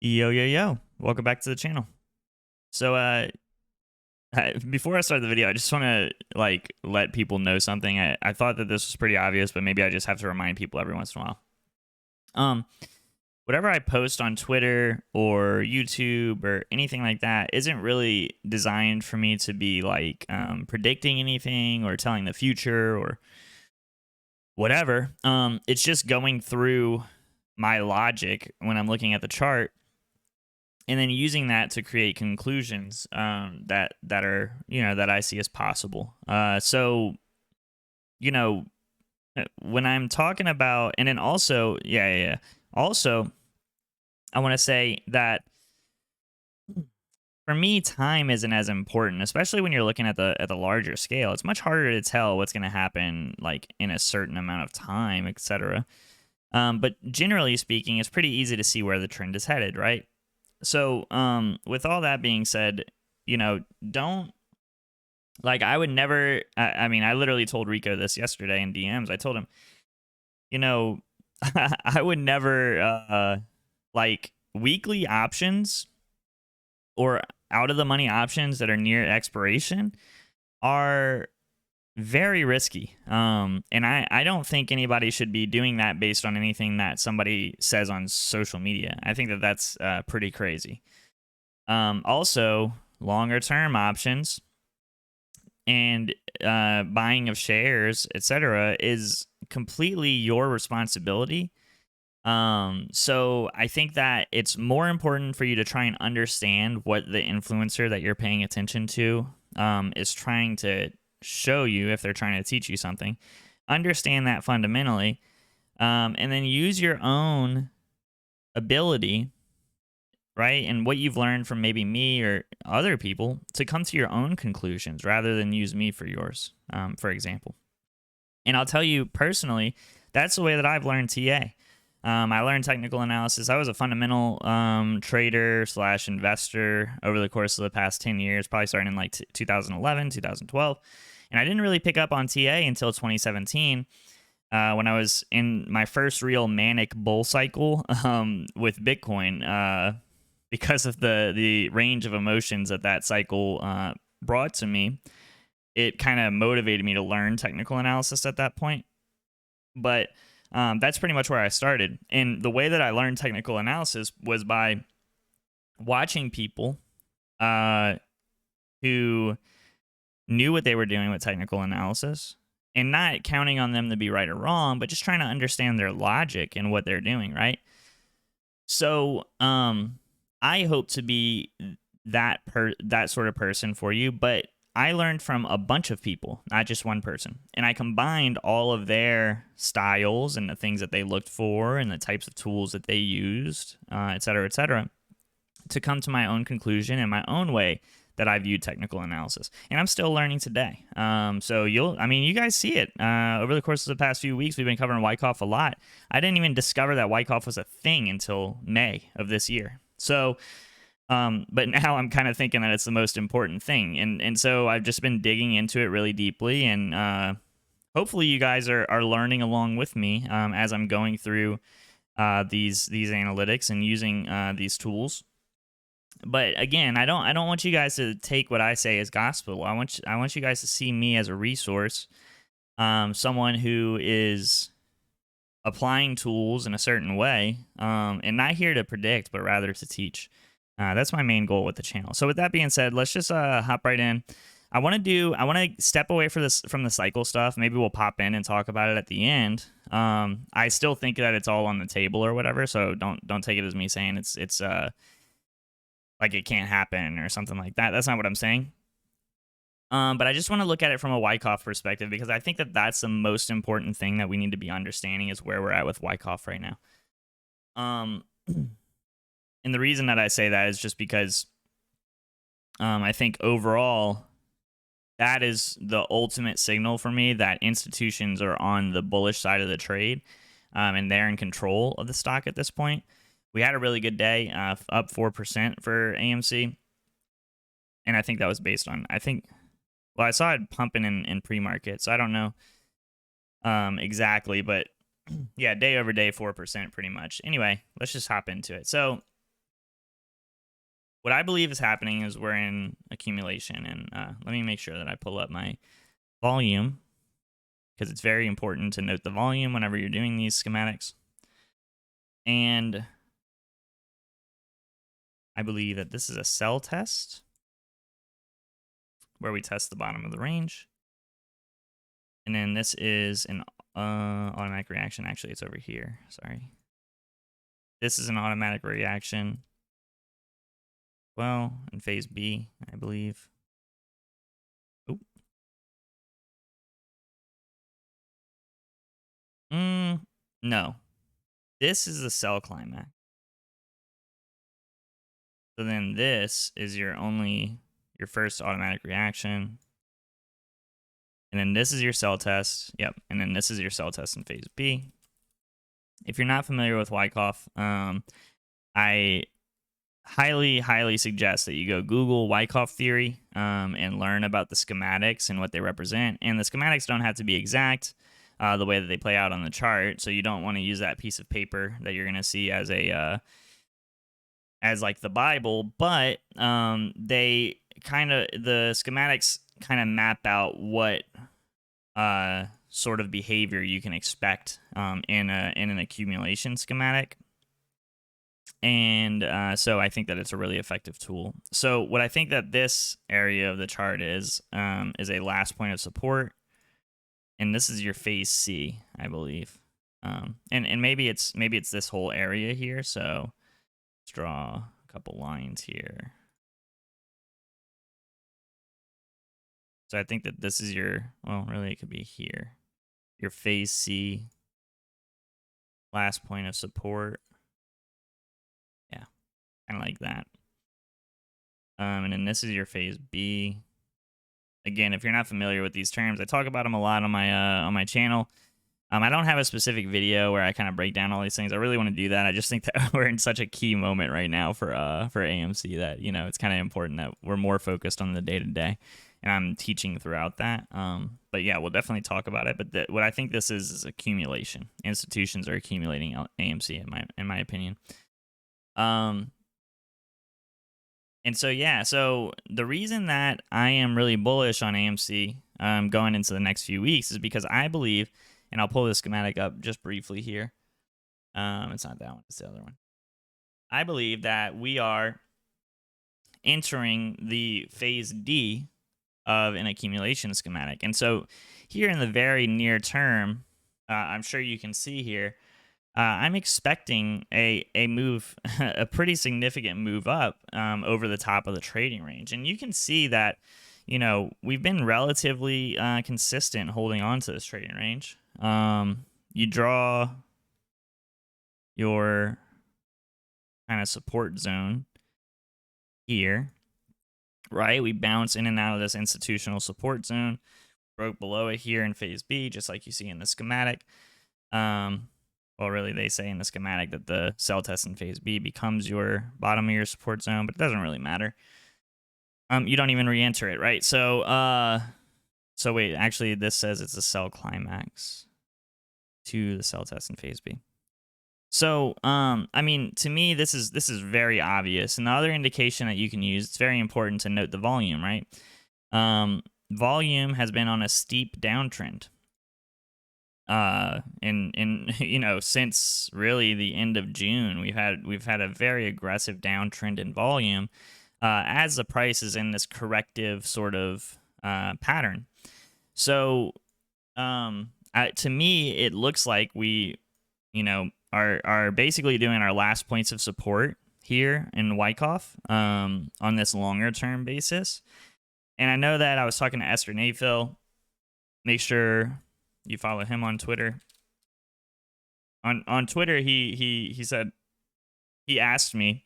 Yo, yo, yo. Welcome back to the channel. So, before I start the video, I just want to let people know something. I thought that this was pretty obvious, but maybe I just have to remind people every once in a while. Um, Whatever I post on Twitter or YouTube or anything like that isn't really designed for me to be predicting anything or telling the future or whatever. It's just going through my logic when I'm looking at the chart and then using that to create conclusions that are that I see as possible. So you know when I'm talking about, and then also also I want to say that for me, time isn't as important, especially when you're looking at the larger scale. It's much harder to tell what's going to happen in a certain amount of time, etc. But generally speaking, it's pretty easy to see where the trend is headed, right? So, with all that being said, don't I would never. I mean, I literally told Rico this yesterday in DMs. I told him, I would never weekly options or out of the money options that are near expiration are very risky. And I don't think anybody should be doing that based on anything that somebody says on social media. I think that that's pretty crazy. Also, longer term options and buying of shares, etc., is completely your responsibility. So I think that it's more important for you to try and understand what the influencer that you're paying attention to is trying to show you, if they're trying to teach you something. Understand that fundamentally, and then use your own ability, right, and what you've learned from maybe me or other people to come to your own conclusions rather than use me for yours, for example. And I'll tell you personally, that's the way that I've learned TA. I learned technical analysis. I was a fundamental trader / investor over the course of the past 10 years, probably starting in 2011, 2012. And I didn't really pick up on TA until 2017 when I was in my first real manic bull cycle with Bitcoin because of the range of emotions that cycle brought to me. It kind of motivated me to learn technical analysis at that point. But that's pretty much where I started. And the way that I learned technical analysis was by watching people who knew what they were doing with technical analysis and not counting on them to be right or wrong, but just trying to understand their logic and what they're doing, right? So I hope to be that sort of person for you, but I learned from a bunch of people, not just one person. And I combined all of their styles and the things that they looked for and the types of tools that they used, et cetera, to come to my own conclusion and my own way that I viewed technical analysis. And I'm still learning today. So you guys see it. Over the course of the past few weeks, we've been covering Wyckoff a lot. I didn't even discover that Wyckoff was a thing until May of this year. So but now I'm kind of thinking that it's the most important thing. And so I've just been digging into it really deeply. And hopefully you guys are learning along with me as I'm going through these analytics and using these tools. But again, I don't want you guys to take what I say as gospel. I want you guys to see me as a resource, someone who is applying tools in a certain way, and not here to predict, but rather to teach. That's my main goal with the channel. So with that being said, let's just hop right in. I want to step away from the cycle stuff. Maybe we'll pop in and talk about it at the end. I still think that it's all on the table or whatever. So don't take it as me saying it's like it can't happen or something like that. That's not what I'm saying. But I just want to look at it from a Wyckoff perspective, because I think that that's the most important thing that we need to be understanding is where we're at with Wyckoff right now. And the reason that I say that is just because I think overall that is the ultimate signal for me that institutions are on the bullish side of the trade, and they're in control of the stock at this point. We had a really good day, up 4% for AMC. And I think that was based on, I saw it pumping in pre-market, so I don't know exactly, but yeah, day over day, 4% pretty much. Anyway, let's just hop into it. So what I believe is happening is we're in accumulation. And let me make sure that I pull up my volume, because it's very important to note the volume whenever you're doing these schematics. And I believe that this is a sell test where we test the bottom of the range. And then this is an automatic reaction. Actually, it's over here. Sorry. This is an automatic reaction. Well, in phase B, I believe. Oop. No. This is the sell climax. So then this is your first automatic reaction. And then this is your sell test. Yep. And then this is your sell test in phase B. If you're not familiar with Wyckoff, I highly suggest that you go Google Wyckoff theory and learn about the schematics and what they represent. And the schematics don't have to be exact the way that they play out on the chart. So you don't want to use that piece of paper that you're going to see as a as like the Bible, but the schematics kind of map out what sort of behavior you can expect in an accumulation schematic. And so I think that it's a really effective tool. So what I think that this area of the chart is a last point of support, and this is your phase C, I believe. And maybe it's this whole area here. So let's draw a couple lines here. So I think that this is well, really it could be here, your phase C, last point of support. Yeah, kind of like that. And then this is your phase B. Again, if you're not familiar with these terms, I talk about them a lot on my channel. I don't have a specific video where I kind of break down all these things. I really want to do that. I just think that we're in such a key moment right now for AMC that, you know, it's kind of important that we're more focused on the day-to-day, and I'm teaching throughout that. But yeah, we'll definitely talk about it. But what I think this is accumulation. Institutions are accumulating AMC in my opinion. And so yeah, so the reason that I am really bullish on AMC going into the next few weeks is because I believe, and I'll pull the schematic up just briefly here. It's not that one, it's the other one. I believe that we are entering the phase D of an accumulation schematic. And so here in the very near term, I'm sure you can see here, I'm expecting a move, a pretty significant move up over the top of the trading range. And you can see that, you know, we've been relatively consistent holding on to this trading range. You draw your kind of support zone here, right? We bounce in and out of this institutional support zone, broke below it here in phase B, just like you see in the schematic. Well, really, they say in the schematic that the sell test in phase B becomes your bottom of your support zone, but it doesn't really matter. You don't even re-enter it, right? So, so wait, actually, this says it's a sell climax to the sell test in phase B. So, I mean, to me, this is very obvious. And the other indication that you can use, it's very important to note the volume, right? Volume has been on a steep downtrend. In you know, since really the end of June, we've had a very aggressive downtrend in volume as the price is in this corrective sort of pattern. So, to me, it looks like we, you know, are basically doing our last points of support here in Wyckoff on this longer term basis. And I know that I was talking to Esther Nayfill. Make sure you follow him on Twitter. On Twitter, he said, he asked me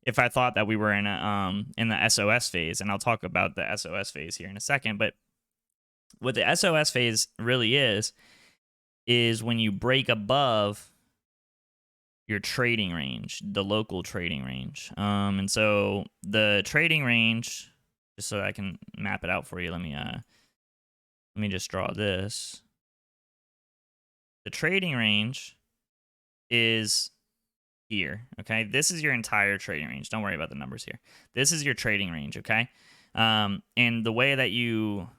if I thought that we were in the SOS phase, and I'll talk about the SOS phase here in a second. But what the SOS phase really is when you break above your trading range, the local trading range. And so the trading range, just so I can map it out for you, let me just draw this. The trading range is here, okay? This is your entire trading range. Don't worry about the numbers here. This is your trading range, okay? And the way that you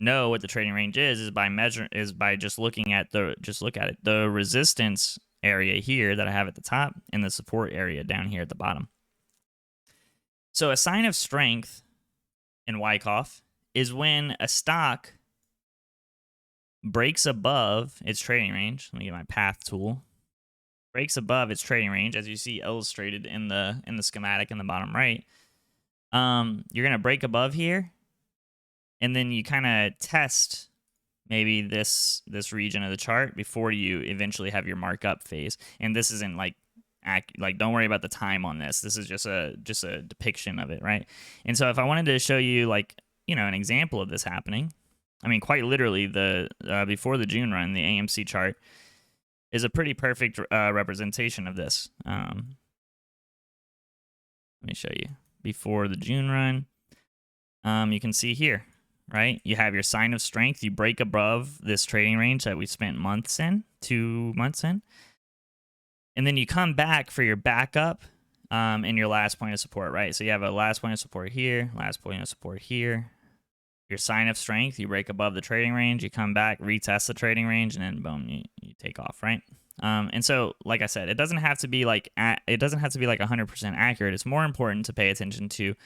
know what the trading range is by just looking at the resistance area here that I have at the top and the support area down here at the bottom. So a sign of strength in Wyckoff is when a stock breaks above its trading range. Let me get my path tool. Breaks above its trading range, as you see illustrated in the schematic in the bottom right. You're gonna break above here, and then you kind of test maybe this region of the chart before you eventually have your markup phase. And this isn't like don't worry about the time on this. This is just a depiction of it, right? And so if I wanted to show you like an example of this happening, I mean quite literally the before the June run, the AMC chart is a pretty perfect representation of this. Let me show you before the June run. You can see here, right? You have your sign of strength. You break above this trading range that we spent 2 months in. And then you come back for your backup and your last point of support, right? So you have a last point of support here, last point of support here. Your sign of strength, you break above the trading range, you come back, retest the trading range, and then boom, you take off, right? And so, like I said, it doesn't have to be like 100% accurate. It's more important to pay attention to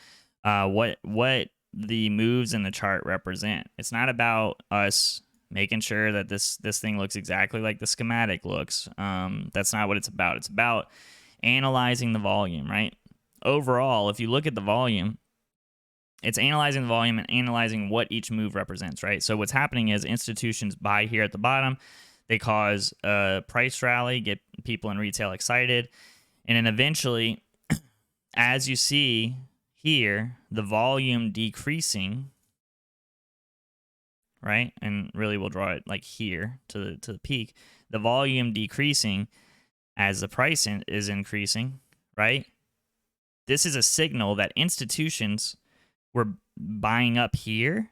what the moves in the chart represent. It's not about us making sure that this thing looks exactly like the schematic looks. That's not what it's about. It's about analyzing the volume, right? Overall, if you look at the volume, it's analyzing the volume and analyzing what each move represents, right? So what's happening is institutions buy here at the bottom. They cause a price rally, get people in retail excited. And then eventually, as you see here, the volume decreasing, right? And really we'll draw it like here to the peak. The volume decreasing as the price is increasing, right? This is a signal that institutions were buying up here,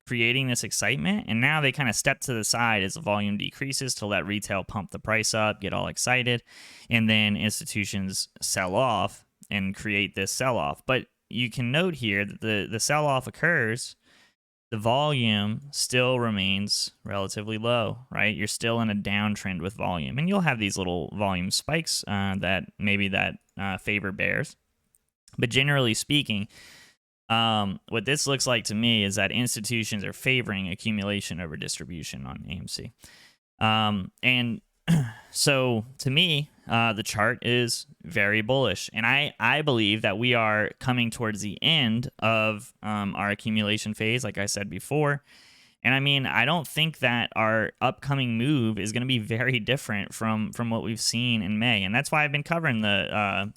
creating this excitement, and now they kind of step to the side as the volume decreases to let retail pump the price up, get all excited, and then institutions sell off and create this sell-off. But you can note here that the sell-off occurs, the volume still remains relatively low, right? You're still in a downtrend with volume, and you'll have these little volume spikes that favor bears. But generally speaking, what this looks like to me is that institutions are favoring accumulation over distribution on AMC. And so to me, the chart is very bullish. And I believe that we are coming towards the end of our accumulation phase, like I said before. And I mean, I don't think that our upcoming move is going to be very different from what we've seen in May. And that's why I've been covering the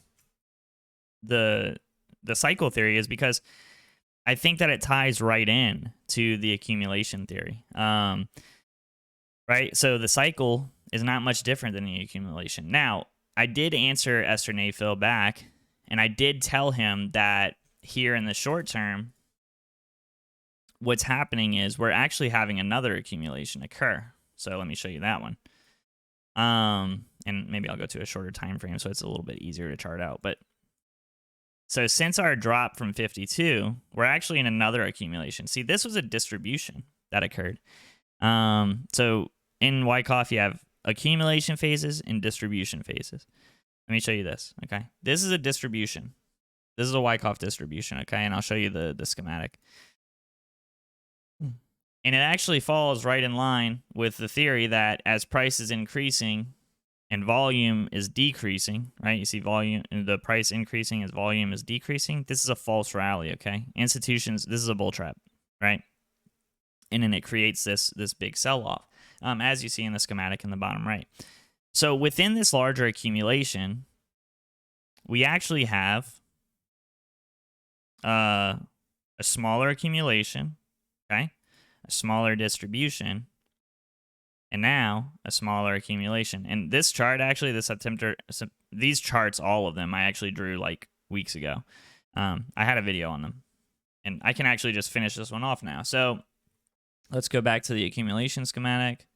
cycle theory, is because I think that it ties right in to the accumulation theory. Right? So the cycle is not much different than the accumulation. Now, I did answer Esther Nayfield back, and I did tell him that here in the short term, what's happening is we're actually having another accumulation occur. So let me show you that one. And maybe I'll go to a shorter time frame so it's a little bit easier to chart out. But so since our drop from 52, we're actually in another accumulation. See, this was a distribution that occurred. So in Wyckoff, you have accumulation phases and distribution phases. Let me show you this, okay? This is a distribution. This is a Wyckoff distribution, okay? And I'll show you the schematic. And it actually falls right in line with the theory that as price is increasing and volume is decreasing, right? You see volume, the price increasing as volume is decreasing. This is a false rally, okay? Institutions, this is a bull trap, right? And then it creates this big sell-off, as you see in the schematic in the bottom right. So within this larger accumulation, we actually have a smaller accumulation, okay? A smaller distribution, and now a smaller accumulation. And this chart, actually, these charts, all of them, I actually drew like weeks ago. I had a video on them, and I can actually just finish this one off now. So let's go back to the accumulation schematic.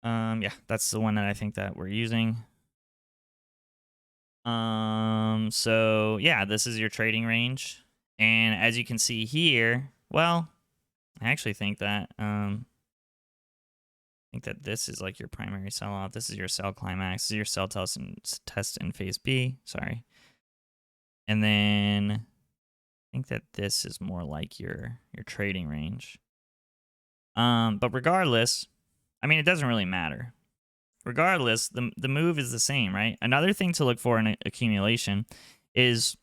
Yeah, that's the one that I think that we're using. So yeah, this is your trading range. And as you can see here, well, I actually think that this is like your primary sell off. This is your sell climax. This is your sell test in phase B. Sorry. And then I think that this is more like your trading range. But regardless, I mean, it doesn't really matter. Regardless, the move is the same, right? Another thing to look for in accumulation is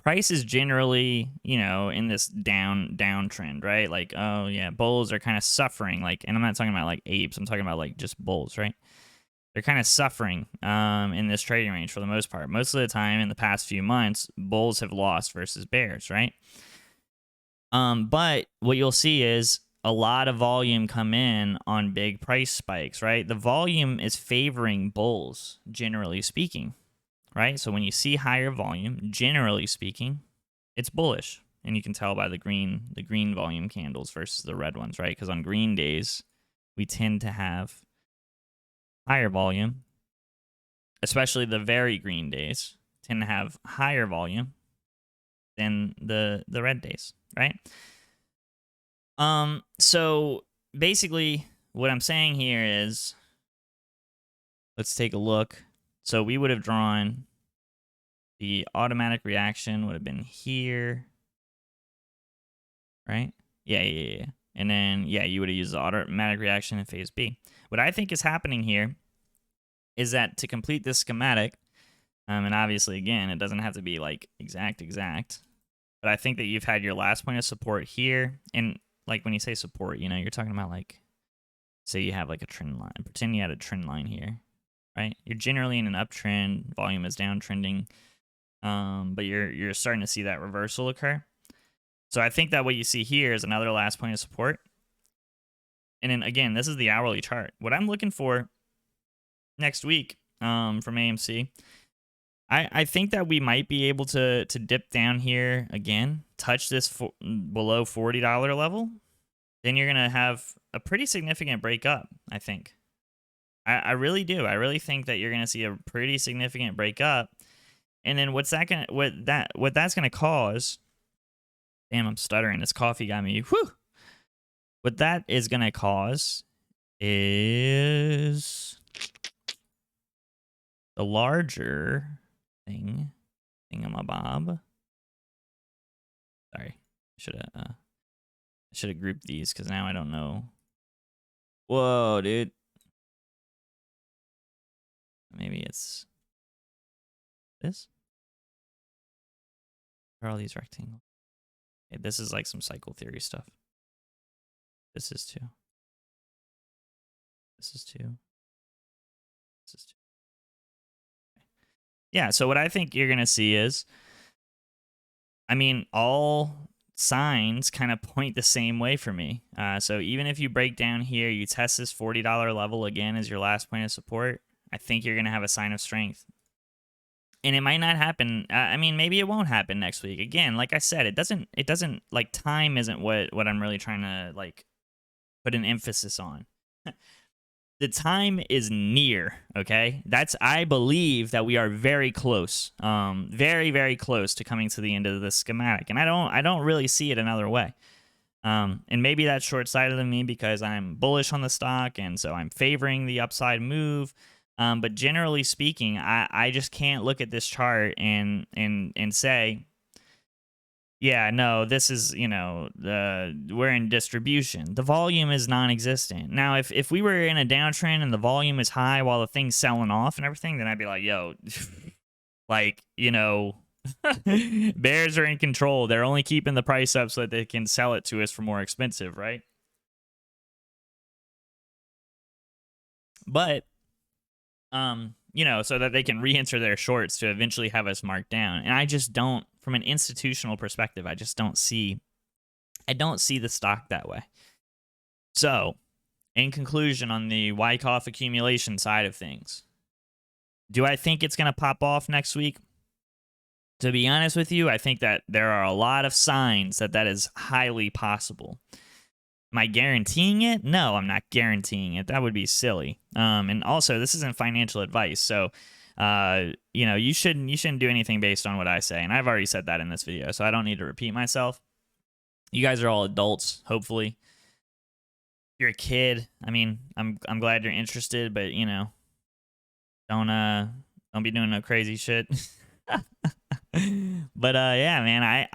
price is generally, in this downtrend, right? Like, oh yeah, bulls are kind of suffering. Like, and I'm not talking about like apes. I'm talking about like just bulls, right? They're kind of suffering in this trading range for the most part. Most of the time in the past few months, bulls have lost versus bears, right? But what you'll see is a lot of volume come in on big price spikes, right? The volume is favoring bulls, generally speaking, right? So when you see higher volume, generally speaking, it's bullish. And you can tell by the green volume candles versus the red ones, right? Because on green days, we tend to have higher volume, especially the very green days tend to have higher volume than the red days, right? So basically what I'm saying here is, let's take a look. So we would have drawn the automatic reaction would have been here, right? Yeah. And then, yeah, you would have used the automatic reaction in phase B. What I think is happening here is that to complete this schematic, and obviously, again, it doesn't have to be like exact, but I think that you've had your last point of support here. And like when you say support, you're talking about like, say you have like a trend line. Pretend you had a trend line here, right? You're generally in an uptrend, volume is downtrending, but you're starting to see that reversal occur. So I think that what you see here is another last point of support. And then again, this is the hourly chart. What I'm looking for next week from AMC, I think that we might be able to dip down here again, touch this below $40 level. Then you're going to have a pretty significant breakup, I think. I really do. I really think that you're going to see a pretty significant breakup. And then what that's going to cause, damn, I'm stuttering. This coffee got me. Whew. What that is going to cause is the larger thingamabob. Sorry, I should have grouped these because now I don't know. Whoa, dude. Maybe it's this. Where are all these rectangles? Okay, this is like some cycle theory stuff. This is 2. This is 2. This is 2. Okay. Yeah, so what I think you're going to see is, I mean, all signs kind of point the same way for me. So even if you break down here, you test this $40 level again as your last point of support, I think you're going to have a sign of strength. And it might not happen. I mean, maybe it won't happen next week. Again, like I said, it doesn't like time isn't what I'm really trying to like put an emphasis on. The time is near, okay? I believe that we are very close. Very, very close to coming to the end of this schematic. And I don't really see it another way. And maybe that's short-sighted of me because I'm bullish on the stock and so I'm favoring the upside move. But generally speaking, I just can't look at this chart and say, yeah, no, this is, we're in distribution. The volume is non-existent. Now, if we were in a downtrend and the volume is high while the thing's selling off and everything, then I'd be like, yo, like, bears are in control. They're only keeping the price up so that they can sell it to us for more expensive, right? But so that they can re-enter their shorts to eventually have us marked down. And I just don't, from an institutional perspective, I don't see the stock that way. So, in conclusion, on the Wyckoff accumulation side of things, do I think it's going to pop off next week? To be honest with you, I think that there are a lot of signs that is highly possible. Am I guaranteeing it? No, I'm not guaranteeing it. That would be silly. And also, this isn't financial advice. So You know, you shouldn't do anything based on what I say, and I've already said that in this video, so I don't need to repeat myself. You guys are all adults, hopefully. If you're a kid, I mean, I'm glad you're interested, but you know, don't be doing no crazy shit. But yeah, man, I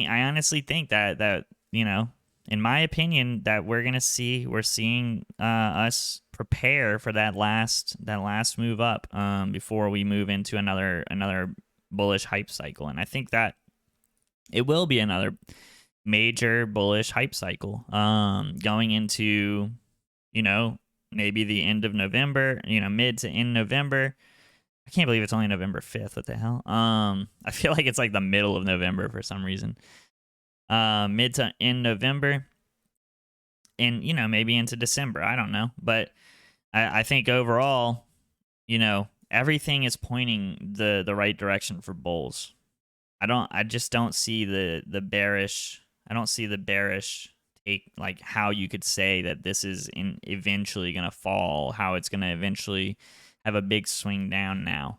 honestly think that you know, in my opinion, that we're seeing us prepare for that last move up before we move into another bullish hype cycle. And I think that it will be another major bullish hype cycle going into, you know, maybe the end of November, you know, mid to end November. I can't believe it's only November 5th. What the hell? I feel like it's like the middle of November for some reason. Mid to end November, and you know, maybe into December. I don't know, but I think overall, you know, everything is pointing the right direction for bulls. I just don't see the bearish. I don't see the bearish take, like how you could say that this is eventually gonna fall, how it's gonna eventually have a big swing down now.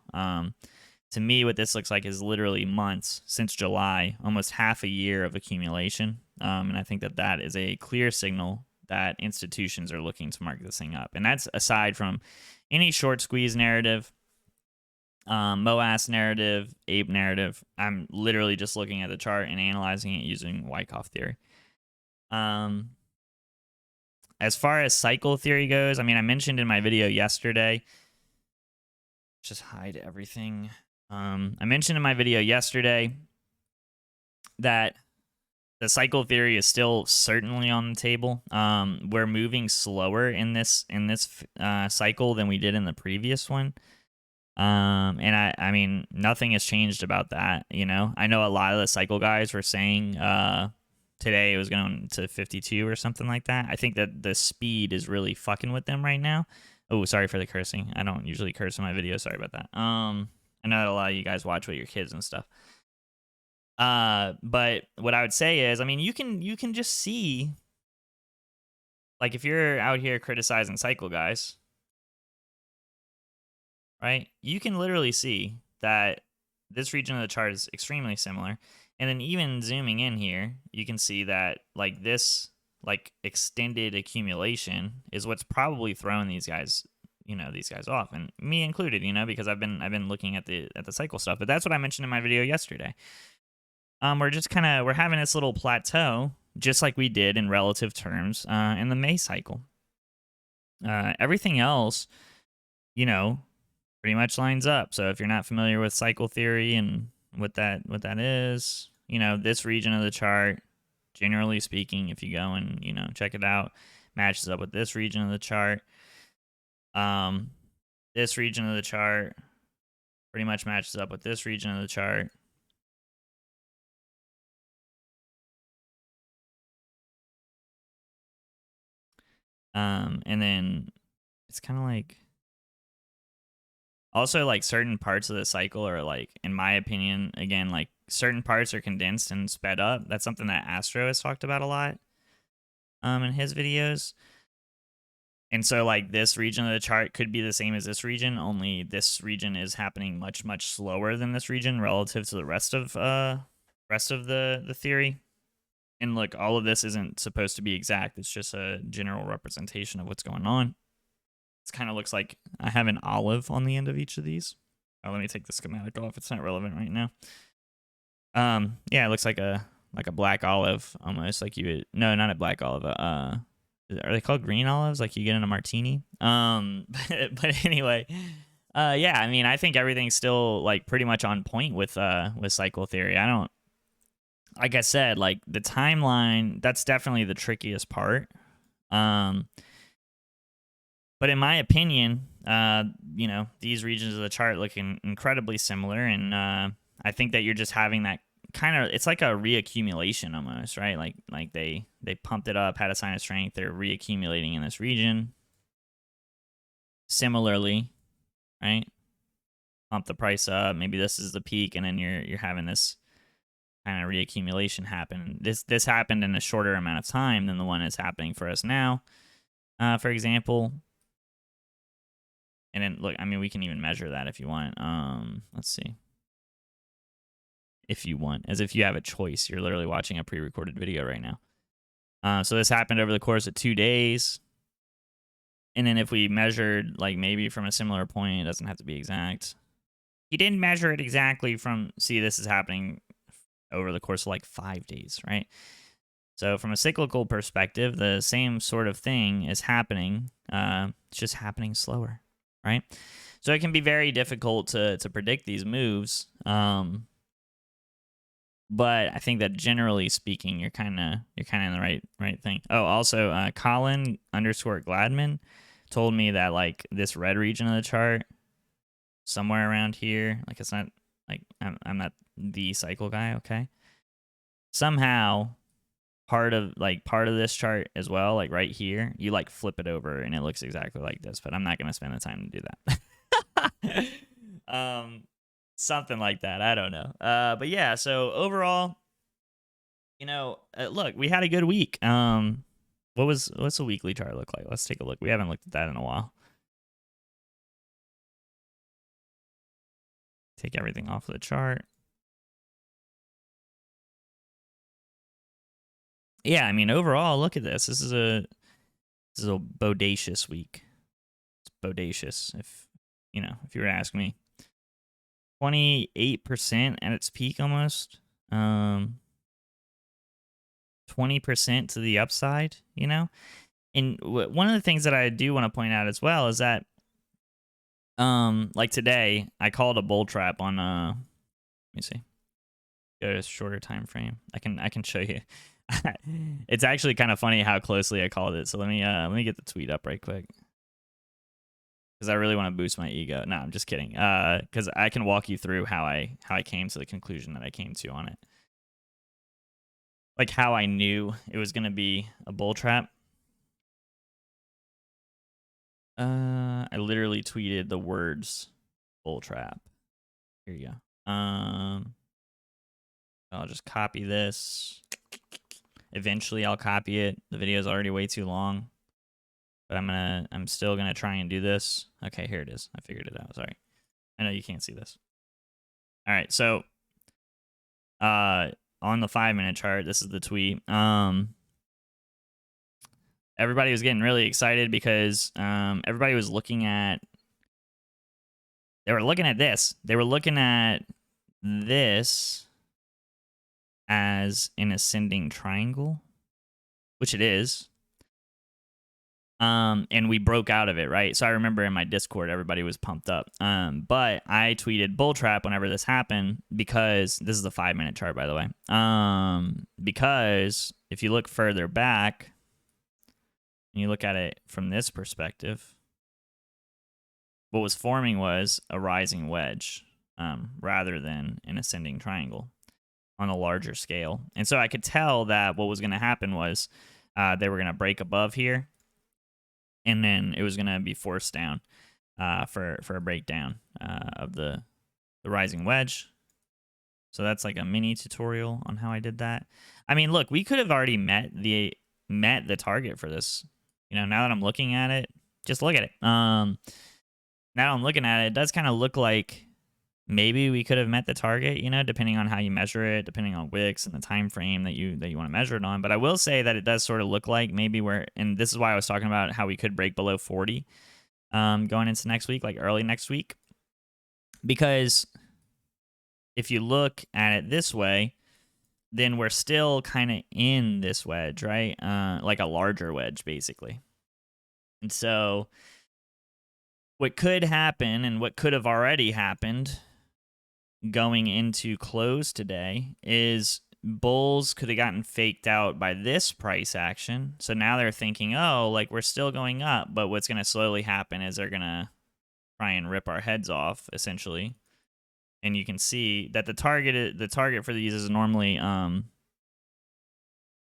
To me, what this looks like is literally months since July, almost half a year of accumulation. And I think that is a clear signal that institutions are looking to mark this thing up. And that's aside from any short squeeze narrative, MOAS narrative, ape narrative. I'm literally just looking at the chart and analyzing it using Wyckoff theory. As far as cycle theory goes, I mean, I mentioned in my video yesterday, just hide everything. I mentioned in my video yesterday that the cycle theory is still certainly on the table. We're moving slower in this cycle than we did in the previous one. And I mean, nothing has changed about that. You know, I know a lot of the cycle guys were saying today it was going to 52 or something like that. I think that the speed is really fucking with them right now. Oh, sorry for the cursing. I don't usually curse in my videos. Sorry about that. I know that a lot of you guys watch with your kids and stuff. But what I would say is, I mean, you can just see, like, if you're out here criticizing cycle guys, right? You can literally see that this region of the chart is extremely similar. And then even zooming in here, you can see that like this like extended accumulation is what's probably throwing these guys, you know, these guys off, and me included, you know, because I've been looking at the cycle stuff. But that's what I mentioned in my video yesterday. We're having this little plateau, just like we did in relative terms in the May cycle. Everything else, you know, pretty much lines up. So if you're not familiar with cycle theory and what that is, you know, this region of the chart, generally speaking, if you go and, you know, check it out, matches up with this region of the chart. This region of the chart pretty much matches up with this region of the chart. And then it's kind of like, also, like, certain parts of the cycle are, like, in my opinion, again, like, certain parts are condensed and sped up. That's something that Astro has talked about a lot in his videos. And so, like, this region of the chart could be the same as this region, only this region is happening much, much slower than this region relative to the rest of the theory. And look, all of this isn't supposed to be exact. It's just a general representation of what's going on. It kind of looks like I have an olive on the end of each of these. Oh, let me take the schematic off. It's not relevant right now. Yeah, it looks like a black olive almost, like you would. No, not a black olive. Are they called green olives? Like you get in a martini. But anyway, yeah. I mean, I think everything's still like pretty much on point with cycle theory. I don't. Like I said, like the timeline. That's definitely the trickiest part. But in my opinion, you know, these regions of the chart look incredibly similar, and I think that you're just having that kind of, it's like a reaccumulation almost, right? Like they pumped it up, had a sign of strength, they're reaccumulating in this region. Similarly, right? Pump the price up, maybe this is the peak, and then you're having this kind of reaccumulation happen. This happened in a shorter amount of time than the one that's happening for us now, for example. And then look, I mean, we can even measure that if you want. Let's see. If you want, as if you have a choice. You're literally watching a pre-recorded video right now. So this happened over the course of 2 days. And then if we measured, like, maybe from a similar point, it doesn't have to be exact. He didn't measure it exactly from, see, this is happening over the course of like 5 days, right? So from a cyclical perspective, the same sort of thing is happening. It's just happening slower, right? So it can be very difficult to predict these moves. But I think that generally speaking, you're kind of in the right thing. Oh, also, Colin _ Gladman told me that like this red region of the chart, somewhere around here, like it's not like I'm not the cycle guy, okay? Somehow part of this chart as well, like right here, you like flip it over and it looks exactly like this, but I'm not gonna spend the time to do that. Something like that, I don't know. But yeah, so overall, you know, look, we had a good week. What's the weekly chart look like? Let's take a look. We haven't looked at that in a while. Take everything off of the chart. Yeah, I mean, overall, look at this. This is a bodacious week. It's bodacious, if you were to ask me. 28% at its peak almost. 20% to the upside, you know? And one of the things that I do want to point out as well is that like today, I called a bull trap on let me see. Go to a shorter time frame. I can show you. It's actually kind of funny how closely I called it. So let me get the tweet up right quick. Because I really want to boost my ego. No, I'm just kidding. Because I can walk you through how I came to the conclusion that I came to on it. Like how I knew it was gonna be a bull trap. I literally tweeted the words bull trap. Here you go. I'll just copy this. Eventually I'll copy it. The video is already way too long. But I'm still gonna try and do this. Okay, here it is. I figured it out. Sorry. I know you can't see this. All right, so on the 5-minute chart, this is the tweet. Everybody was getting really excited because everybody was looking at. They were looking at this. They were looking at this as an ascending triangle, which it is. And we broke out of it, right? So I remember in my Discord, everybody was pumped up. But I tweeted bull trap whenever this happened because this is the 5-minute chart, by the way. Because if you look further back and you look at it from this perspective, what was forming was a rising wedge rather than an ascending triangle on a larger scale. And so I could tell that what was going to happen was they were going to break above here, and then it was going to be forced down for a breakdown of the rising wedge. So that's like a mini tutorial on how I did that. I mean, look, we could have already met the target for this. You know, now that I'm looking at it, just look at it. Now I'm looking at it, it does kind of look like maybe we could have met the target, you know, depending on how you measure it, depending on wicks and the time frame that you want to measure it on. But I will say that it does sort of look like maybe and this is why I was talking about how we could break below 40 going into next week, like early next week. Because if you look at it this way, then we're still kind of in this wedge, right? Like a larger wedge, basically. And so what could happen and what could have already happened going into close today is bulls could have gotten faked out by this price action. So now they're thinking, oh, like we're still going up, but what's going to slowly happen is they're going to try and rip our heads off, essentially. And you can see that the target for these is normally kind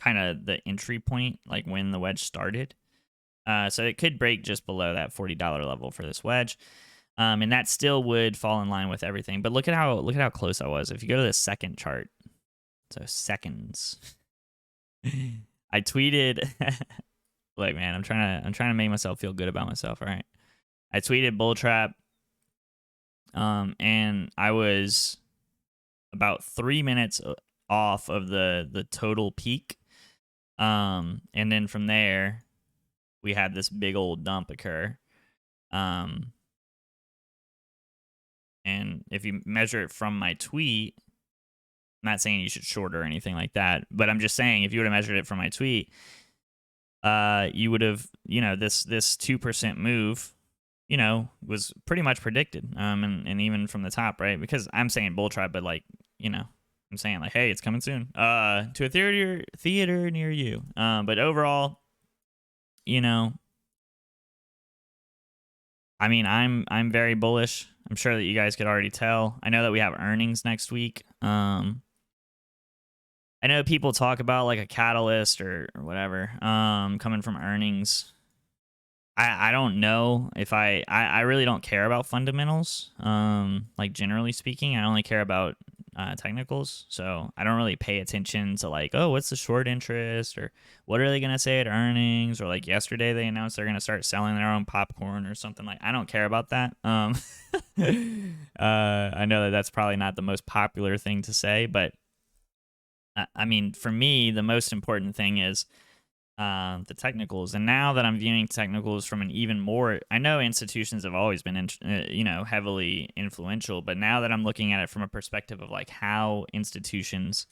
of the entry point, like when the wedge started. So it could break just below that $40 level for this wedge. And that still would fall in line with everything. But look at how close I was. If you go to the second chart, so seconds, I tweeted. Look, man, I'm trying to make myself feel good about myself. All right. I tweeted bull trap, and I was about 3 minutes off of the total peak. And then from there, we had this big old dump occur. And if you measure it from my tweet, I'm not saying you should short or anything like that, but I'm just saying if you would have measured it from my tweet, you would have, this 2% move, was pretty much predicted. And even from the top, right? Because I'm saying bull trap, but like, I'm saying like, hey, it's coming soon. To a theater near you. But overall, I mean, I'm very bullish. I'm sure that you guys could already tell. I know that we have earnings next week. I know people talk about like a catalyst or whatever coming from earnings. I don't know if I really don't care about fundamentals. Like generally speaking, I only care about technicals. So I don't really pay attention to like, oh, what's the short interest or what are they gonna say at earnings, or like yesterday they announced they're gonna start selling their own popcorn or something. Like I don't care about that. I know that that's probably not the most popular thing to say, but I mean, for me, the most important thing is the technicals. And now that I'm viewing technicals from an even more, I know institutions have always been, heavily influential, but now that I'm looking at it from a perspective of like how institutions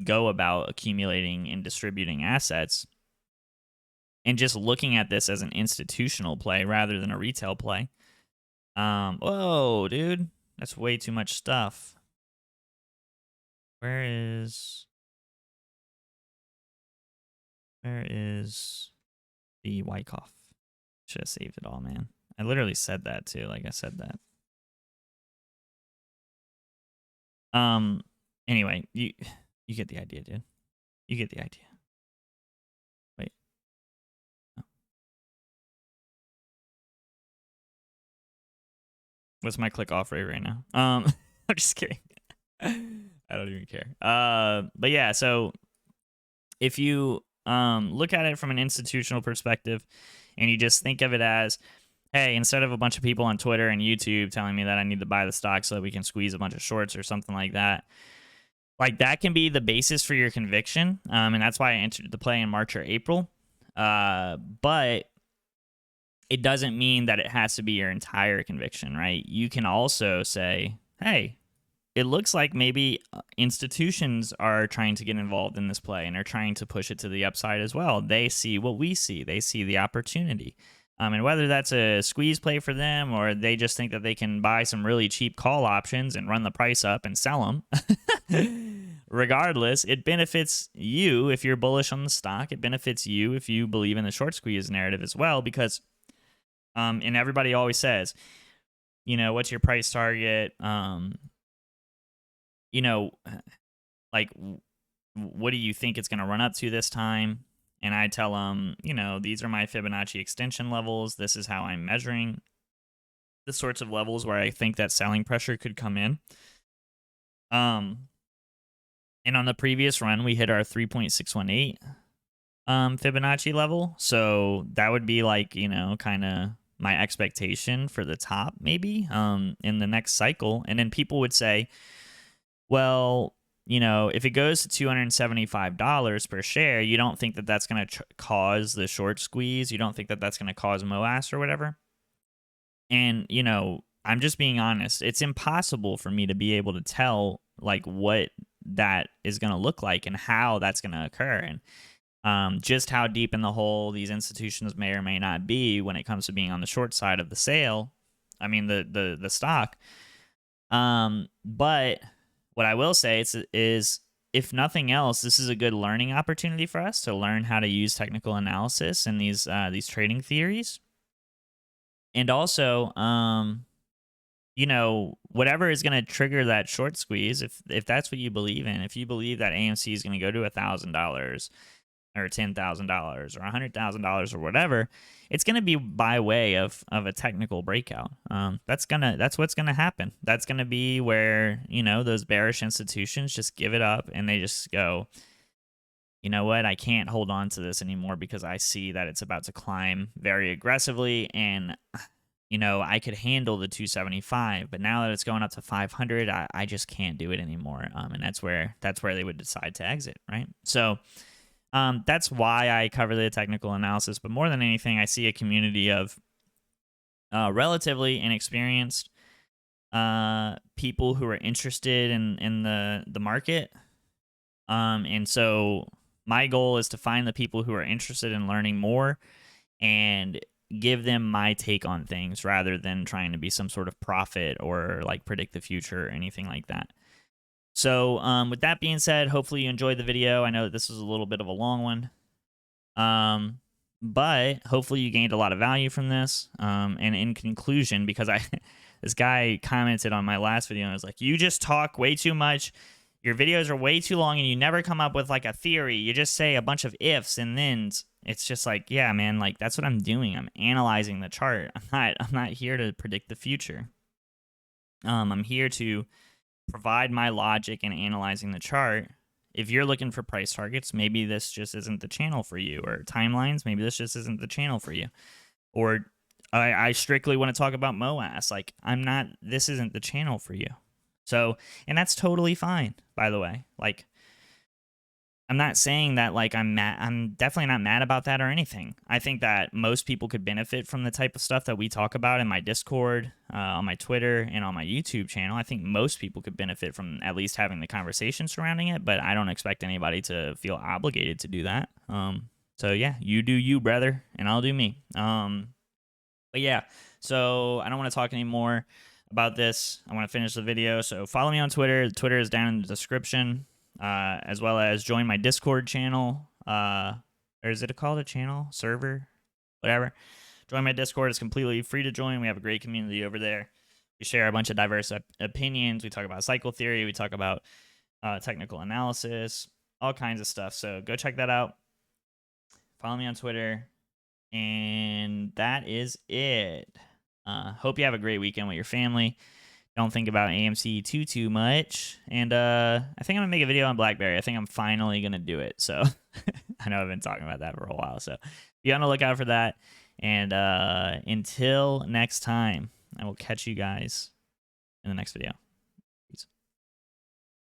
go about accumulating and distributing assets, and just looking at this as an institutional play rather than a retail play. Whoa, dude, that's way too much stuff. Where is the Wyckoff? Should have saved it all, man. I literally said that too. Like I said that. Anyway, you get the idea, dude. You get the idea. Wait. Oh. What's my click off rate right now? I'm just kidding. I don't even care. But yeah, so if you look at it from an institutional perspective and you just think of it as, hey, instead of a bunch of people on Twitter and YouTube telling me that I need to buy the stock so that we can squeeze a bunch of shorts or something like that can be the basis for your conviction. And that's why I entered the play in March or April. But it doesn't mean that it has to be your entire conviction, right? You can also say, hey, it looks like maybe institutions are trying to get involved in this play and are trying to push it to the upside as well. They see what we see. They see the opportunity. And whether that's a squeeze play for them or they just think that they can buy some really cheap call options and run the price up and sell them, regardless, it benefits you if you're bullish on the stock. It benefits you if you believe in the short squeeze narrative as well, because and everybody always says, what's your price target? Like, what do you think it's going to run up to this time? And I tell them, these are my Fibonacci extension levels. This is how I'm measuring the sorts of levels where I think that selling pressure could come in. And on the previous run, we hit our 3.618 Fibonacci level. So that would be like, kind of my expectation for the top maybe in the next cycle. And then people would say, well, if it goes to $275 per share, you don't think that that's going to cause the short squeeze? You don't think that that's going to cause MOAS or whatever? And, I'm just being honest. It's impossible for me to be able to tell, like, what that is going to look like and how that's going to occur. And just how deep in the hole these institutions may or may not be when it comes to being on the short side of the sale. I mean, the stock. But what I will say is, if nothing else, this is a good learning opportunity for us to learn how to use technical analysis and these trading theories. And also, whatever is going to trigger that short squeeze, if that's what you believe in, if you believe that AMC is going to go to $1,000 or $10,000 or $100,000 or whatever, it's going to be by way of a technical breakout. That's what's going to happen. That's going to be where, those bearish institutions just give it up and they just go, you know what, I can't hold on to this anymore because I see that it's about to climb very aggressively. And, you know, I could handle the 275, but now that it's going up to 500, I just can't do it anymore. And that's where they would decide to exit, right? So that's why I cover the technical analysis. But more than anything, I see a community of relatively inexperienced people who are interested in the market. And so my goal is to find the people who are interested in learning more and give them my take on things rather than trying to be some sort of prophet or like predict the future or anything like that. So with that being said, hopefully you enjoyed the video. I know that this was a little bit of a long one, but hopefully you gained a lot of value from this. And in conclusion, because this guy commented on my last video and was like, you just talk way too much. Your videos are way too long and you never come up with like a theory. You just say a bunch of ifs and thens. It's just like, yeah, man, like that's what I'm doing. I'm analyzing the chart. I'm not here to predict the future. I'm here to provide my logic in analyzing the chart. If you're looking for price targets, maybe this just isn't the channel for you, or timelines, maybe this just isn't the channel for you. Or I strictly want to talk about MOAS. Like this isn't the channel for you. So, and that's totally fine, by the way. Like, I'm not saying that like I'm mad. I'm definitely not mad about that or anything. I think that most people could benefit from the type of stuff that we talk about in my Discord, on my Twitter, and on my YouTube channel. I think most people could benefit from at least having the conversation surrounding it, but I don't expect anybody to feel obligated to do that. So yeah, you do you, brother, and I'll do me. But yeah, so I don't want to talk anymore about this. I want to finish the video. So follow me on Twitter. Twitter is down in the description. As well as join my Discord channel, or is it called a channel? Server? Whatever. Join my Discord. It's completely free to join. We have a great community over there. We share a bunch of diverse opinions. We talk about cycle theory. We talk about technical analysis, all kinds of stuff. So go check that out. Follow me on Twitter. And that is it. Hope you have a great weekend with your family. Don't think about AMC too much. And I think I'm going to make a video on BlackBerry. I think I'm finally going to do it. So I know I've been talking about that for a while. So be on the lookout for that. And until next time, I will catch you guys in the next video.